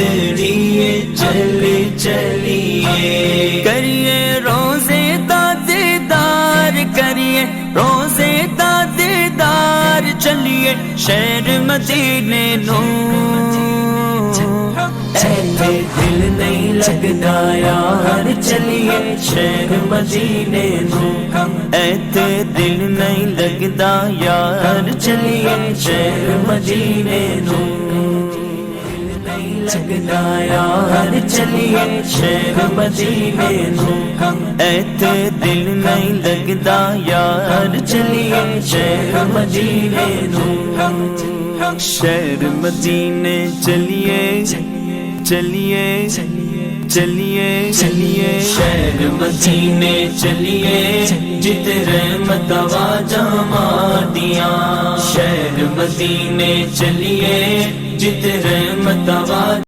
چلیے چلے چلیے، کریے روزے دا دیدار، کریے روزے دا دیدار، چلیے شہر مدینے نو، ایتھے دل نہیں لگدا یار، چلیے شہر مدینے نو، ایتھے دل نہیں لگدا یار، چلیے شہر مدینے نو، لگدا یار، چلیے شہر مدینے نو، ایتھے دل نہیں لگدا یار، چلیے شہر مدینے نو، شہر مدینے چلیے چلیے چلیے چلیے، شہر مدینے چلیے جت رحمت واجاں دیاں، شہر مدینے چلیے جت رحمت